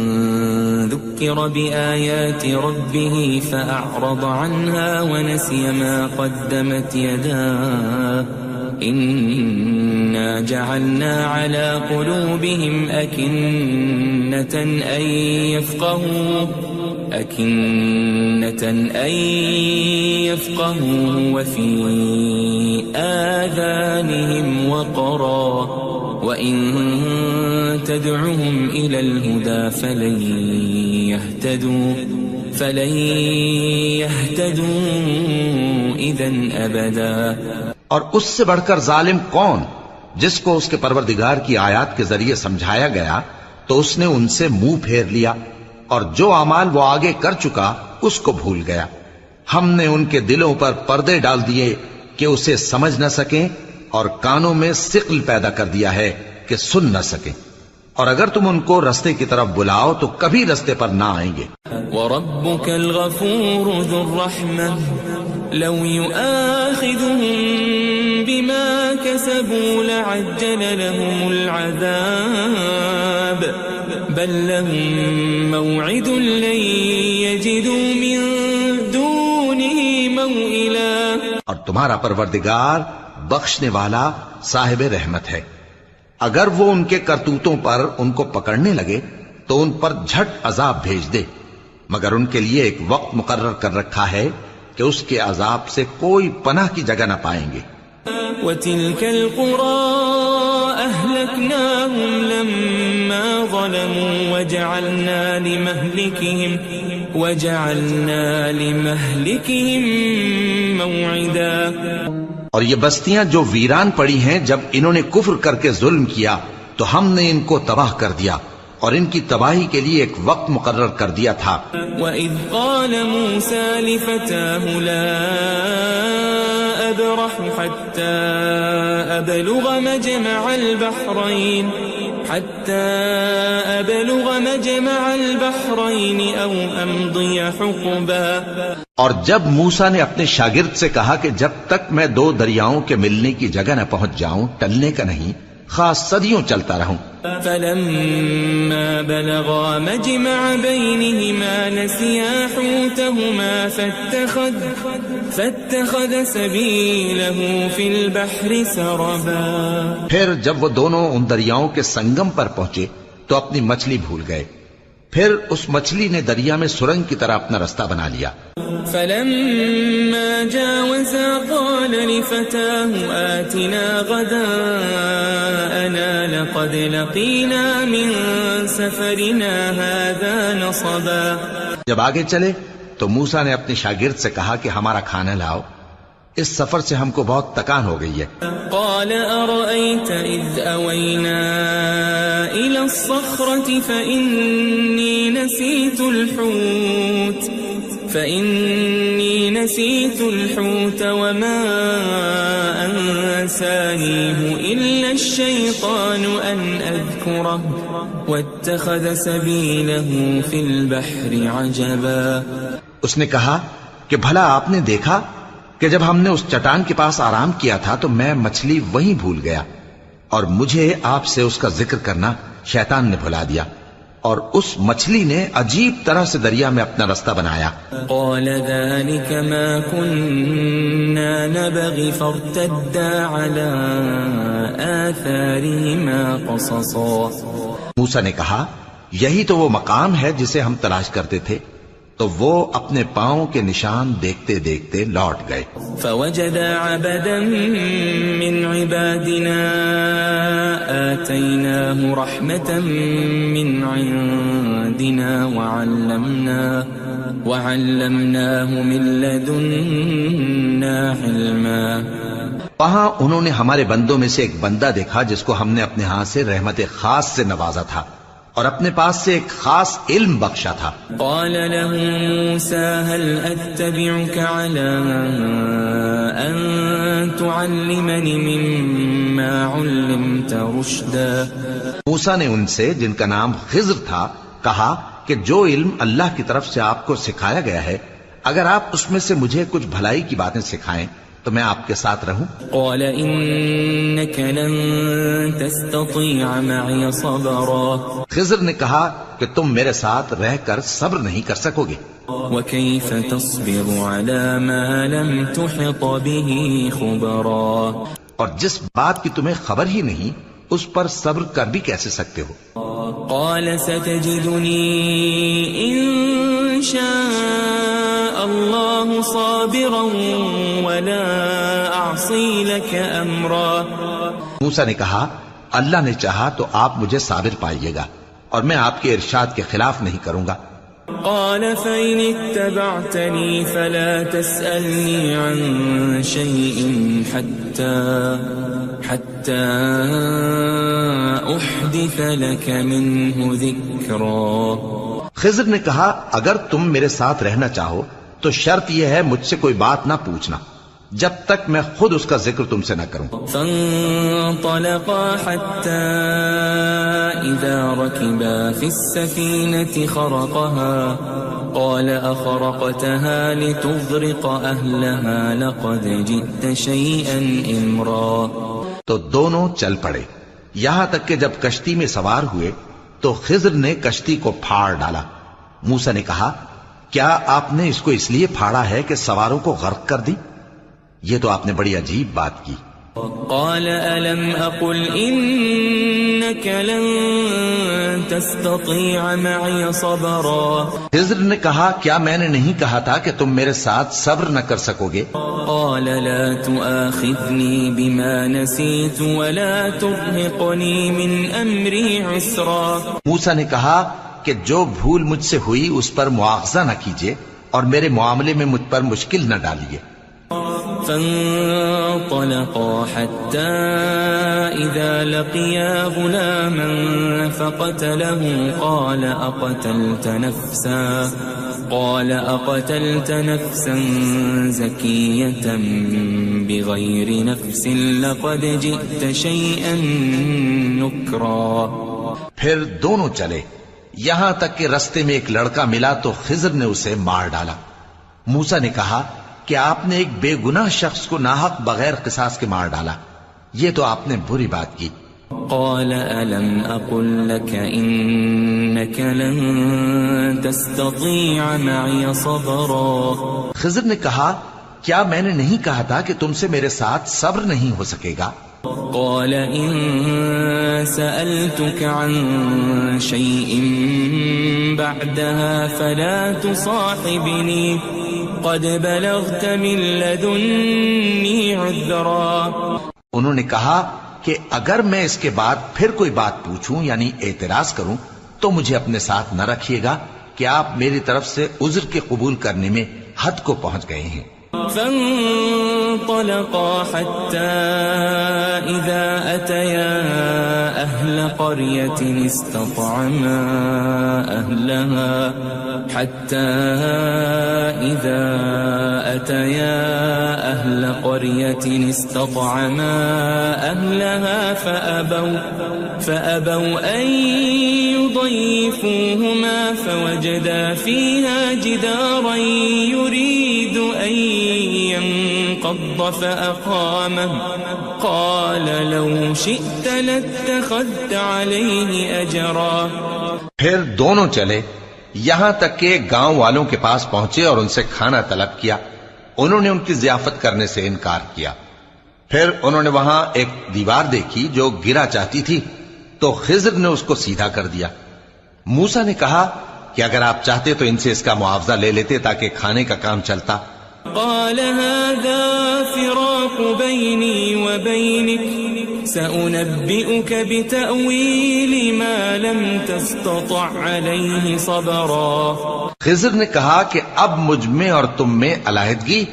ذكر بآيات ربه فأعرض عنها ونسي ما قدمت يداه إنا جعلنا على قلوبهم أكنة أن يفقهوا وفي آذانهم وقرا وإن تدعهم إلى الهدى فلن يهتدوا إذن أبدا. اور اس سے بڑھ کر ظالم کون جس کو اس کے پروردگار کی آیات کے ذریعے سمجھایا گیا تو اس نے ان سے منہ پھیر لیا اور جو اعمال وہ آگے کر چکا اس کو بھول گیا. ہم نے ان کے دلوں پر پردے ڈال دیے کہ اسے سمجھ نہ سکیں اور کانوں میں ثقل پیدا کر دیا ہے کہ سن نہ سکیں. اور اگر تم ان کو رستے کی طرف بلاؤ تو کبھی رستے پر نہ آئیں گے. وَرَبُّكَ الْغَفُورُ ذُو الرَّحْمَةِ لَوْ يُؤَاخِذُهُم بِمَا كَسَبُوا لَعَجَّلَ لَهُمُ الْعَذَابَ بَل لَّهُم مَّوْعِدٌ لَّن يَجِدُوا مِن دُونِهِ مَوْئِلًا. اور تمہارا پروردگار بخشنے والا صاحب رحمت ہے. اگر وہ ان کے کرتوتوں پر ان کو پکڑنے لگے تو ان پر جھٹ عذاب بھیج دے مگر ان کے لیے ایک وقت مقرر کر رکھا ہے کہ اس کے عذاب سے کوئی پناہ کی جگہ نہ پائیں گے. وَتِلْكَ الْقُرَىٰ أَهْلَكْنَاهُمْ لَمَّا ظَلَمُوا وَجَعَلْنَا لِمَهْلِكِهِمْ مَوْعِدًا. اور یہ بستیاں جو ویران پڑی ہیں جب انہوں نے کفر کر کے ظلم کیا تو ہم نے ان کو تباہ کر دیا اور ان کی تباہی کے لیے ایک وقت مقرر کر دیا تھا. وَإِذْ قَالَ مُوسَى لِفَتَاهُ لَا أَبْرَحُ حَتَّى أَبْلُغَ مَجْمَعَ الْبَحْرَيْنِ أَوْ أَمْضِيَ حُقُبًا. اور جب موسیٰ نے اپنے شاگرد سے کہا کہ جب تک میں دو دریاؤں کے ملنے کی جگہ نہ پہنچ جاؤں ٹلنے کا نہیں خاص صدیوں چلتا رہوں. فَلَمَّا بَلَغَا مَجْمَعَ بَيْنِهِمَا نَسِيَا حُوتَهُمَا فَاتَّخَذَ سَبِيلَهُ فِي الْبَحْرِ سَرَبًا. پھر جب وہ دونوں ان دریاؤں کے سنگم پر پہنچے تو اپنی مچھلی بھول گئے. پھر اس مچھلی نے دریا میں سرنگ کی طرح اپنا رستہ بنا لیا. فَلَمَّا جَاوَزَا قَالَ لِفَتَاهُ آتِنَا غَدَاءَنَا لَقَدْ لَقِينَا مِن سَفَرِنَا هَذَا نَصَبًا. جب آگے چلے تو موسیٰ نے اپنے شاگرد سے کہا کہ ہمارا کھانا لاؤ اس سفر سے ہم کو بہت تکان ہو گئی ہے. قال أرأيت إذ أوينا إلى الصخرة فإني نسيت الحوت وما أنسانيه إلا الشيطان أن أذكره واتخذ سبيله في البحر عجبا. اس نے کہا کہ بھلا آپ نے دیکھا کہ جب ہم نے اس چٹان کے پاس آرام کیا تھا تو میں مچھلی وہیں بھول گیا اور مجھے آپ سے اس کا ذکر کرنا شیطان نے بھلا دیا، اور اس مچھلی نے عجیب طرح سے دریا میں اپنا رستہ بنایا۔ قال ذلك ما كنا نبغي فارتدا على آثارهما قصصا۔ موسیٰ نے کہا یہی تو وہ مقام ہے جسے ہم تلاش کرتے تھے، تو وہ اپنے پاؤں کے نشان دیکھتے دیکھتے لوٹ گئے۔ فوجد عبدا من عبادنا آتيناه رحمة من عندنا وعلمناه من لدنا علما۔ وہاں انہوں نے ہمارے بندوں میں سے ایک بندہ دیکھا جس کو ہم نے اپنے ہاں سے رحمت خاص سے نوازا تھا اور اپنے پاس سے ایک خاص علم بخشا تھا۔ قال له موسى هل أتبعك على أن تعلمني مما علمت رشدا۔ موسیٰ نے ان سے جن کا نام خضر تھا کہا کہ جو علم اللہ کی طرف سے آپ کو سکھایا گیا ہے، اگر آپ اس میں سے مجھے کچھ بھلائی کی باتیں سکھائیں تو میں آپ کے ساتھ رہوں۔ قال إنك لن تستطيع معي صبرا۔ خضر نے کہا کہ تم میرے ساتھ رہ کر صبر نہیں کر سکو گے۔ وكيف تصبر على ما لم تحط به خبرا۔ اور جس بات کی تمہیں خبر ہی نہیں اس پر صبر کر بھی کیسے سکتے ہو؟ قال ستجدني إن شاء الله صابرا ولا أعصي لك أمرا۔ موسیٰ نے کہا اللہ نے چاہا تو آپ مجھے صابر پائیے گا اور میں آپ کے ارشاد کے خلاف نہیں کروں گا۔ قال فإن اتبعتني فلا تسألني عن شيء حتى أحدث لك منه ذكرا۔ خضر نے کہا اگر تم میرے ساتھ رہنا چاہو تو شرط یہ ہے مجھ سے کوئی بات نہ پوچھنا جب تک میں خود اس کا ذکر تم سے نہ کروں۔ فانطلقا حتى إذا ركبا في السفينة خرقها قال أخرقتها لتغرق أهلها لقد جئت شيئا إمرا۔ تو دونوں چل پڑے یہاں تک کہ جب کشتی میں سوار ہوئے تو خضر نے کشتی کو پھاڑ ڈالا۔ موسیٰ نے کہا کیا آپ نے اس کو اس لیے پھاڑا ہے کہ سواروں کو غرق کر دی؟ یہ تو آپ نے بڑی عجیب بات کی۔ قال ألم أقل إنك لن تستطيع معي صبرا۔ خضر نے کہا کیا میں نے نہیں کہا تھا کہ تم میرے ساتھ صبر نہ کر سکو گے؟ قال لا تؤاخذني بما نسيت ولا ترهقني من أمري عسرا۔ موسیٰ نے کہا کہ جو بھول مجھ سے ہوئی اس پر مواخذہ نہ کیجیے اور میرے معاملے میں مجھ پر مشکل نہ ڈالیے۔ فانطلقا حتى إذا لقيا غلاما فقتله قال أقتلت نفسا زكية بغير نفس لقد جئت شيئا نكرا۔ پھر دونوں چلے یہاں تک کہ رستے میں ایک لڑکا ملا تو خضر نے اسے مار ڈالا۔ موسیٰ نے کہا کہ آپ نے ایک بے گناہ شخص کو ناحق بغیر قصاص کے مار ڈالا، یہ تو آپ نے بری بات کی۔ قال ألم أقل لك إنك لن تستطيع معي صبرا۔ خضر نے کہا کیا میں نے نہیں کہا تھا کہ تم سے میرے ساتھ صبر نہیں ہو سکے گا؟ قال إن سألتك عن شيء بعدها فلا تصاحبني قد بلغت من لدني عذرا۔ انہوں نے کہا کہ اگر میں اس کے بعد پھر کوئی بات پوچھوں یعنی اعتراض کروں تو مجھے اپنے ساتھ نہ رکھیے گا کہ آپ میری طرف سے عذر کے قبول کرنے میں حد کو پہنچ گئے ہیں۔ فانطلقا حتى إذا أتيا أهل قرية استطعما أهلها حتى إذا فأتيا أهل قرية استطعما أهلها فأبوا أن يضيفوهما فوجدا فيها جدارا يريد أن ينقض فأقامه قال لو شئت لاتخذت عليه أجرا. پھر دونوں چلے یہاں تک کہ گاؤں والوں کے پاس پہنچے اور ان سے کھانا طلب کیا. انہوں نے ان کی ضیافت کرنے سے انکار کیا. پھر انہوں نے وہاں ایک دیوار دیکھی جو گرا چاہتی تھی تو خضر نے اس کو سیدھا کر دیا. موسیٰ نے کہا کہ اگر آپ چاہتے تو ان سے اس کا معاوضہ لے لیتے تاکہ کھانے کا کام چلتا. قال هذا فراق بيني وبينك سأنبئك بتأويل ما لم تستطع عليه صبرا. خضر نے کہا کہ اب مجھ میں اور تم میں علیحدگی،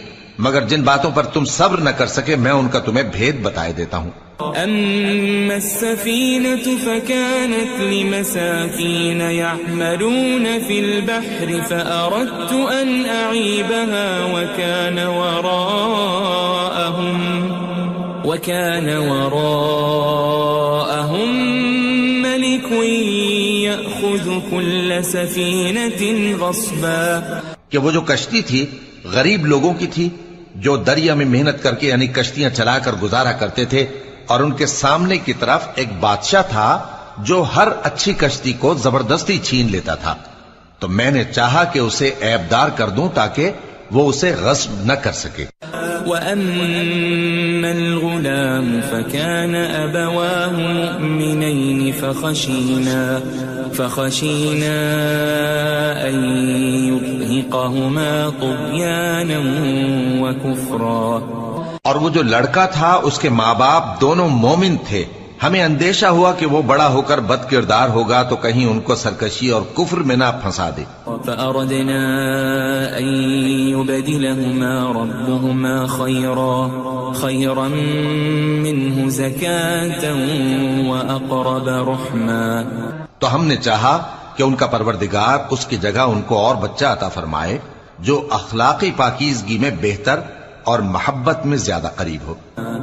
مگر جن باتوں پر تم صبر نہ کر سکے میں ان کا تمہیں بھید بتائے دیتا ہوں. أما السفينة فكانت لمساكين يعملون في البحر فأردت أن أعيبها وكان وراءهم ملك يأخذ كل سفينة غصبا. کہ وہ جو کشتی تھی غریب لوگوں کی تھی جو دریا میں محنت کر کے یعنی کشتیاں چلا کر گزارا کرتے تھے، اور ان کے سامنے کی طرف ایک بادشاہ تھا جو ہر اچھی کشتی کو زبردستی چھین لیتا تھا. تو میں نے چاہا کہ اسے عیبدار کر دوں تاکہ وہ اسے غصب نہ کر سکے. وَأَمَّا الْغُلَامُ فَكَانَ أَبَوَاهُ مُؤْمِنَيْنِ فَخَشِينَا أَن يُرْهِقَهُمَا طُغْيَانًا وَكُفْرًا. اور وہ جو لڑکا تھا اس کے ماں باپ دونوں مومن تھے. ہمیں اندیشہ ہوا کہ وہ بڑا ہو کر بد کردار ہوگا تو کہیں ان کو سرکشی اور کفر میں نہ پھنسا دے. فأردنا أن يبدلهما ربهما خيرا منه زكاة وأقرب رحما. تو ہم نے چاہا کہ ان کا پروردگار اس کی جگہ ان کو اور بچہ عطا فرمائے جو اخلاقی پاکیزگی میں بہتر اور محبت میں زیادہ قریب ہو.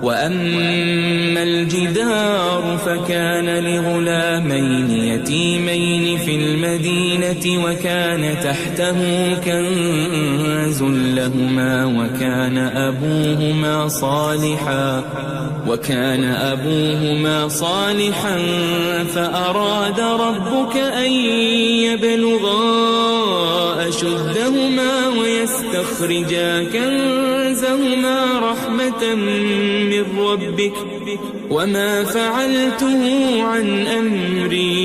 وَأَمَّا الْجِدَارُ فَكَانَ لِغُلَامَيْنِ يَتِيمَيْنِ فِي الْمَدِينَةِ وَكَانَ تَحْتَهُ كَنْزٌ لَهُمَا وَكَانَ أَبُوهُمَا صَالِحًا فَأَرَادَ رَبُّكَ أَن يَبْلُغَا أَشُدَّهُمَا وَيَسْتَخْرِجَا كَنزَهُمَا رَحْمَةً من ربك وما فعلته عن أمري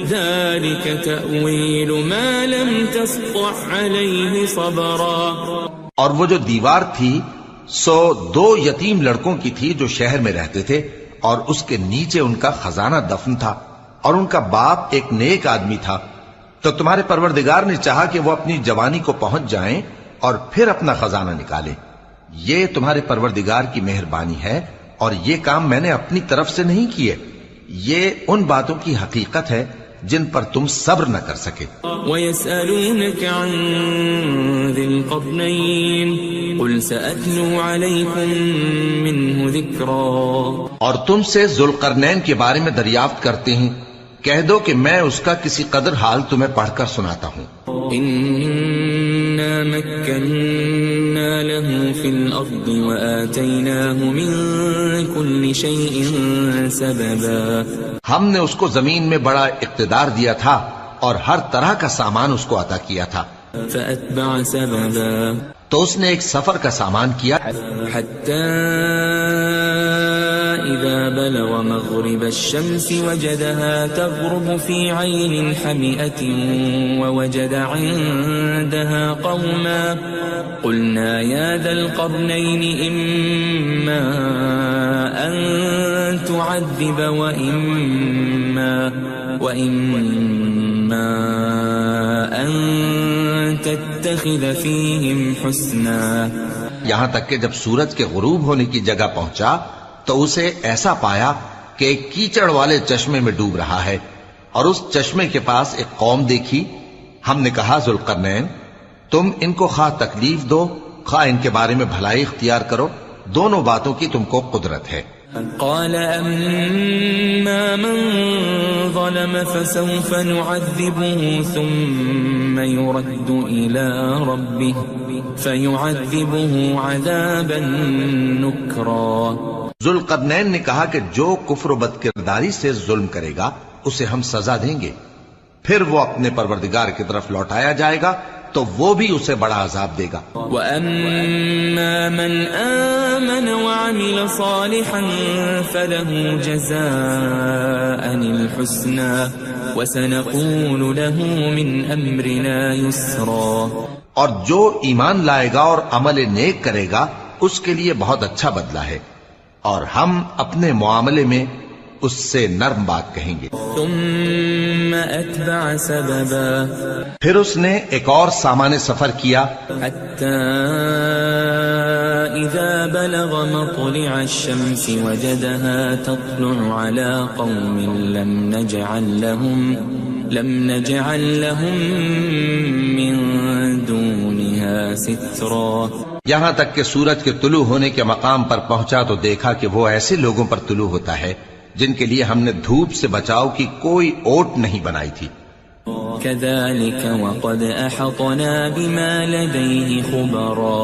ذلك تأويل ما لم تسطع عليه صبرا. اور وہ جو دیوار تھی سو 2 یتیم لڑکوں کی تھی جو شہر میں رہتے تھے اور اس کے نیچے ان کا خزانہ دفن تھا اور ان کا باپ ایک نیک آدمی تھا. تو تمہارے پروردگار نے چاہا کہ وہ اپنی جوانی کو پہنچ جائیں اور پھر اپنا خزانہ نکالیں. یہ تمہارے پروردگار کی مہربانی ہے اور یہ کام میں نے اپنی طرف سے نہیں کیے. یہ ان باتوں کی حقیقت ہے جن پر تم صبر نہ کر سکے. وَيَسْأَلُونَكَ عَنْ ذِي الْقَرْنَيْنِ قُلْ سَأَتْلُو عَلَيْكُمْ مِنْهُ ذِكْرًا. اور تم سے ذوالقرنین کے بارے میں دریافت کرتے ہیں، کہہ دو کہ میں اس کا کسی قدر حال تمہیں پڑھ کر سناتا ہوں. إِنَّا مَكَّنَّا لَهُ فِي الْأَرْضِ وَآتَيْنَاهُ مِن كُلِّ شَيْءٍ سَبَبًا. ہم نے اس کو زمین میں بڑا اقتدار دیا تھا اور ہر طرح کا سامان اس کو عطا کیا تھا. فَأَتْبَعَ سَبَبًا. تو اس نے ایک سفر کا سامان کیا حَتَّى إِذَا بَلَغَ مَغْرِبَ الشَّمْسِ وَجَدَهَا تَغْرُبُ فِي عَيْنٍ حَمِئَةٍ وَوَجَدَ عِندَهَا قَوْمًا قُلْنَا يَا ذَا الْقَرْنَيْنِ إِمَّا أَن تُعَذِّبَ وَإِمَّا أَن تَتَّخِذَ فِيهِمْ حُسْنًا. یہاں تک کہ جب سورج کے غروب ہونے کی جگہ پہنچا تو اسے ایسا پایا کہ ایک کیچڑ والے چشمے میں ڈوب رہا ہے اور اس چشمے کے پاس ایک قوم دیکھی. ہم نے کہا ذوالقرنین تم ان کو خواہ تکلیف دو خواہ ان کے بارے میں بھلائی اختیار کرو، دونوں باتوں کی تم کو قدرت ہے۔ قال أما من ظلم فسوف نعذبه ثم يرد إلى ربه فيعذبه عذابا نكرا۔ ذوالقرنین نے کہا کہ جو کفر و بد کرداری سے ظلم کرے گا اسے ہم سزا دیں گے، پھر وہ اپنے پروردگار کی طرف لوٹایا جائے گا تو وہ بھی اسے بڑا عذاب دے گا۔ وَأَمَّا مَنْ آمَنَ وَعَمِلَ صَالِحًا فَلَهُ جَزَاءً الْحُسْنَى وَسَنَقُولُ لَهُ مِنْ أَمْرِنَا يُسْرًا۔ اور جو ایمان لائے گا اور عمل نیک کرے گا اس کے لیے بہت اچھا بدلہ ہے، اور ہم اپنے معاملے میں اس سے نرم بات کہیں گے۔ ثم اتبع سببا، پھر اس نے ایک اور سامان سفر کیا، حتى اذا بلغ مطلع الشمس وجدها تطلع على قوم لم نجعل لهم من دونها سترا۔ یہاں تک کہ سورج کے طلوع ہونے کے مقام پر پہنچا تو دیکھا کہ وہ ایسے لوگوں پر طلوع ہوتا ہے جن کے لیے ہم نے دھوپ سے بچاؤ کی کوئی اوٹ نہیں بنائی تھی۔ كذلك وقد احطنا بما لديه خبرا،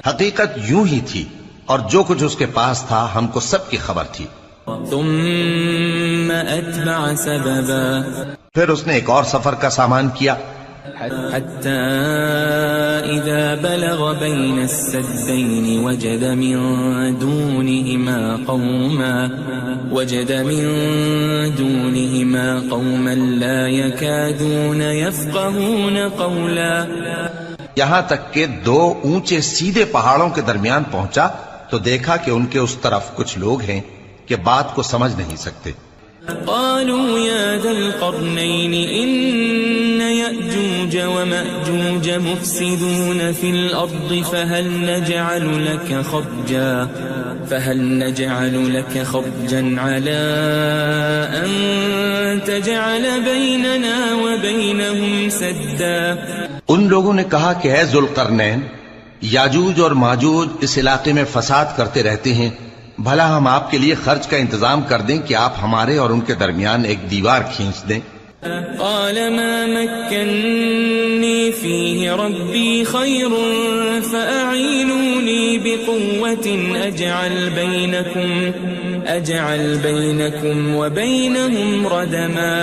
حقیقت یوں ہی تھی اور جو کچھ اس کے پاس تھا ہم کو سب کی خبر تھی۔ ثم اتبع سببا، پھر اس نے ایک اور سفر کا سامان کیا، حتى إذا بلغ بين السدين وجد من دونهما قوما لا يكادون يفقهون قولا۔ یہاں تک کہ دو اونچے سیدھے پہاڑوں کے درمیان پہنچا تو دیکھا کہ ان کے اس طرف کچھ لوگ ہیں کہ بات کو سمجھ نہیں سکتے۔ قالوا يا ذا القرنين إن يأجوج ومأجوج مفسدون في الأرض فهل نجعل لك خرجا على أن تجعل بيننا وبينهم سدا۔ ان لوگوں نے کہا کہ اے ذوالقرنین، یاجوج اور ماجوج اس علاقے میں فساد کرتے رہتے ہیں، بھلا ہم آپ کے لیے خرچ کا انتظام کر دیں کہ آپ ہمارے اور ان کے درمیان ایک دیوار کھینچ دیں۔ قال ما مكنني فيه ربي خير فأعينوني بقوة أجعل بينكم وبينهم ردما۔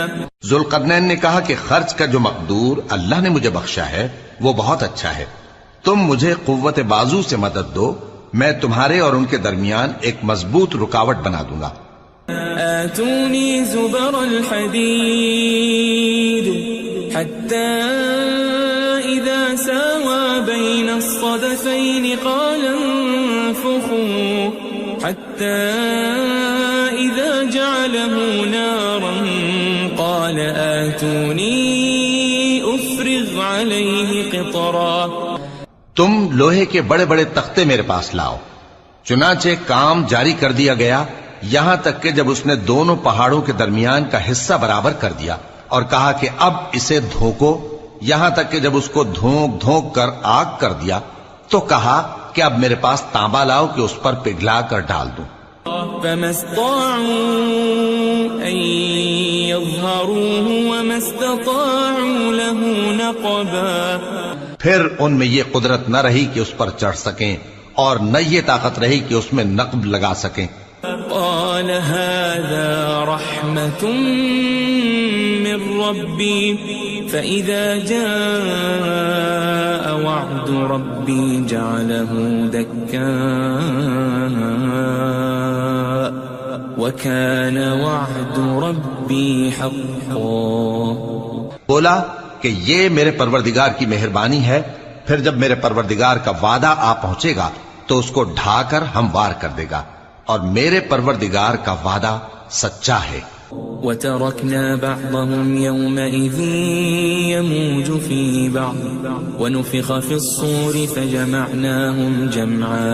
ذوالقرنین نے کہا کہ خرچ کا جو مقدور اللہ نے مجھے بخشا ہے وہ بہت اچھا ہے، تم مجھے قوت بازو سے مدد دو، میں تمہارے اور ان کے درمیان ایک مضبوط رکاوٹ بنا دوں گا۔ آتوني زبر الحديد حتى إذا ساوى بين الصدفين قال انفخوا حتى إذا جعله نارا قال آتوني أفرغ عليه قطرا۔ تم لوہے کے بڑے بڑے تختے میرے پاس لاؤ۔ چنانچہ کام جاری کر دیا گیا یہاں تک کہ جب اس نے دونوں پہاڑوں کے درمیان کا حصہ برابر کر دیا اور کہا کہ اب اسے دھوکو، یہاں تک کہ جب اس کو دھونک دھونک کر آگ کر دیا تو کہا کہ اب میرے پاس تانبا لاؤ کہ اس پر پگھلا کر ڈال دوں۔ فما استطاعوا أن يظهروه وما استطاعوا له نقبا۔ پھر ان میں یہ قدرت نہ رہی کہ اس پر چڑھ سکیں اور نہ یہ طاقت رہی کہ اس میں نقب لگا سکیں۔ قال هذا رحمة من ربي فإذا جاء وعد ربي جعله دكاء وكان وعد ربي حقا۔ بولا کہ یہ میرے پروردگار کی مہربانی ہے، پھر جب میرے پروردگار کا وعدہ آ پہنچے گا تو اس کو ڈھا کر ہموار کر دے گا، اور میرے پروردگار کا وعدہ سچا ہے۔ وَتَرَكْنَا بَعْضَهُمْ يَوْمَئِذٍ يَمُوجُ فِي بَعْضٍ وَنُفِخَ فِي الصُّورِ فَجَمَعْنَاهُمْ جَمْعًا۔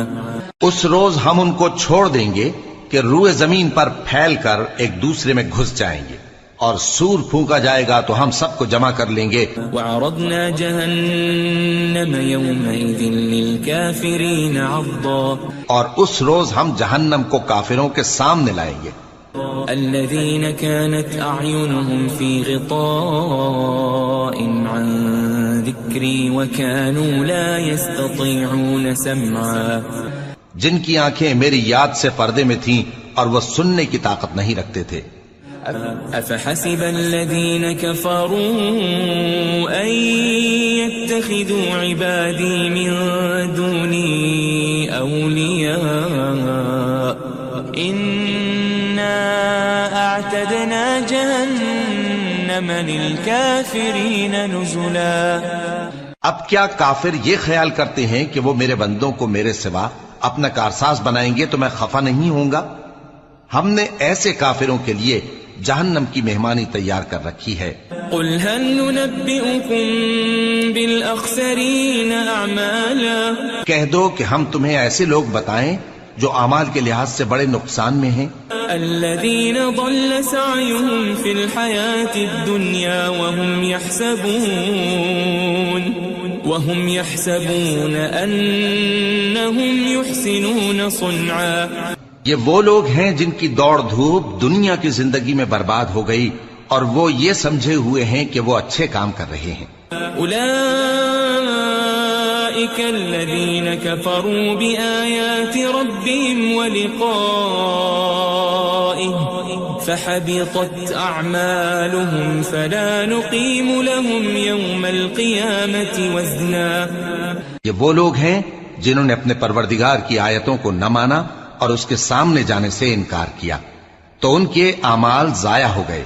اس روز ہم ان کو چھوڑ دیں گے کہ روئے زمین پر پھیل کر ایک دوسرے میں گھس جائیں گے، اور سور پھونکا جائے گا تو ہم سب کو جمع کر لیں گے۔ وَعَرَضْنَا جَهَنَّمَ جهنم يومئذ للكافرين عرضا اور اس روز ہم جہنم کو کافروں کے سامنے لائیں گے. الذين كانت أعينهم في غطاء عن ذكري وكانوا لا يستطيعون سمعا جن کی آنکھیں میری یاد سے پردے میں تھیں اور وہ سننے کی طاقت نہیں رکھتے تھے. أفحسب الذين كفروا أن يتخذوا عبادي من دوني أولياء إنا أعتدنا جهنم للكافرين نزلا. اب کیا کافر یہ خیال کرتے ہیں کہ وہ میرے بندوں کو میرے سوا اپنا کارساز بنائیں گے تو میں خفا نہیں ہوں گا؟ ہم نے ایسے کافروں کے لیے جہنم کی مہمانی تیار کر رکھی ہے. قل هل ننبئكم بالأخسرين أعمالا کہہ دو کہ ہم تمہیں ایسے لوگ بتائیں جو اعمال کے لحاظ سے بڑے نقصان میں ہیں. الذين ضل سعيهم في الحياة الدنيا وهم يحسبون أنهم يحسنون صنعا. یہ وہ لوگ ہیں جن کی دوڑ دھوپ دنیا کی زندگی میں برباد ہو گئی اور وہ یہ سمجھے ہوئے ہیں کہ وہ اچھے کام کر رہے ہیں. أولئك الذين كفروا بآيات ربهم ولقائه فحبطت أعمالهم فلا نقيم لهم يوم القيامة وزنا. یہ وہ لوگ ہیں جنہوں نے اپنے پروردگار کی آیتوں کو نہ مانا اور اس کے سامنے جانے سے انکار کیا تو ان کے اعمال ضائع ہو گئے،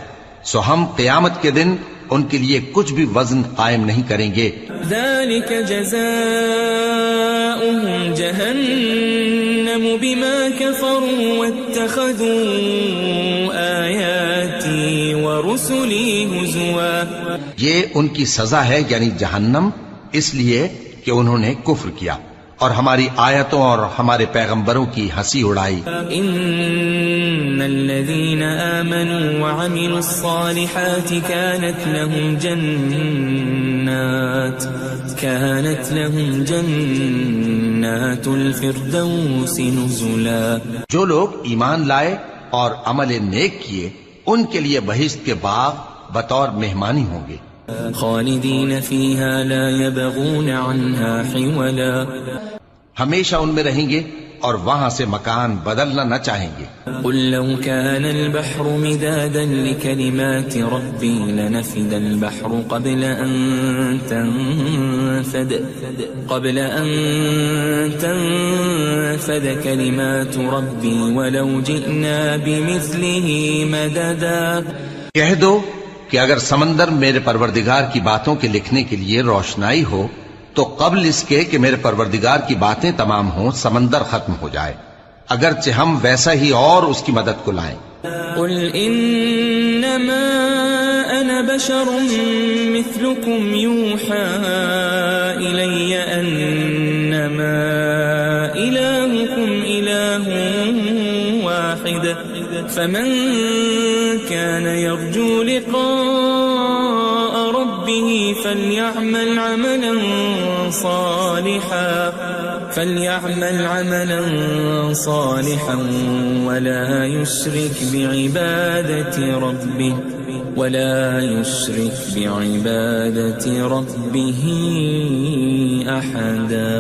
سو ہم قیامت کے دن ان کے لیے کچھ بھی وزن قائم نہیں کریں گے. ذلك جزاؤهم جهنم بما كفروا واتخذوا آياتي ورسلي هزوا. یہ ان کی سزا ہے یعنی جہنم، اس لیے کہ انہوں نے کفر کیا اور ہماری آیتوں اور ہمارے پیغمبروں کی ہنسی اڑائی. ان الذين آمنوا وعملوا الصالحات كانت لهم جنات الفردوس نزلا. جو لوگ ایمان لائے اور عمل نیک کیے ان کے لیے بہشت کے باغ بطور مہمانی ہوں گے. خالدین فیہا لا یبغون عنہا حولا. ہمیشہ ان میں رہیں گے اور وہاں سے مکان بدلنا نہ چاہیں گے. قل لو كان البحر مدادا لكلمات ربي لنفد البحر قبل أن تنفد كلمات ربي ولو جئنا بمثله مددا. کہہ دو کہ اگر سمندر میرے پروردگار کی باتوں کے لکھنے کے لیے روشنائی ہو تو قبل اس کے کہ میرے پروردگار کی باتیں تمام ہوں سمندر ختم ہو جائے، اگرچہ ہم ویسا ہی اور اس کی مدد کو لائیں. قل انما انا بشر مثلكم يوحى الي انما الهكم اله واحد فمن كان يرجو لقاء ربه فليعمل عملا صالحا ولا يشرك بعبادة ربه أحدا.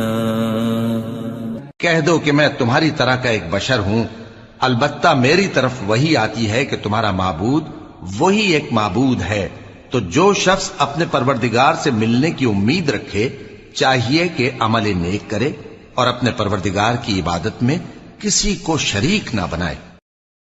کہہ دو کہ میں تمہاری طرح کا ایک بشر ہوں، البتہ میری طرف وہی آتی ہے کہ تمہارا معبود وہی ایک معبود ہے. تو جو شخص اپنے پروردگار سے ملنے کی امید رکھے چاہیے کہ عمل نیک کرے اور اپنے پروردگار کی عبادت میں کسی کو شریک نہ بنائے.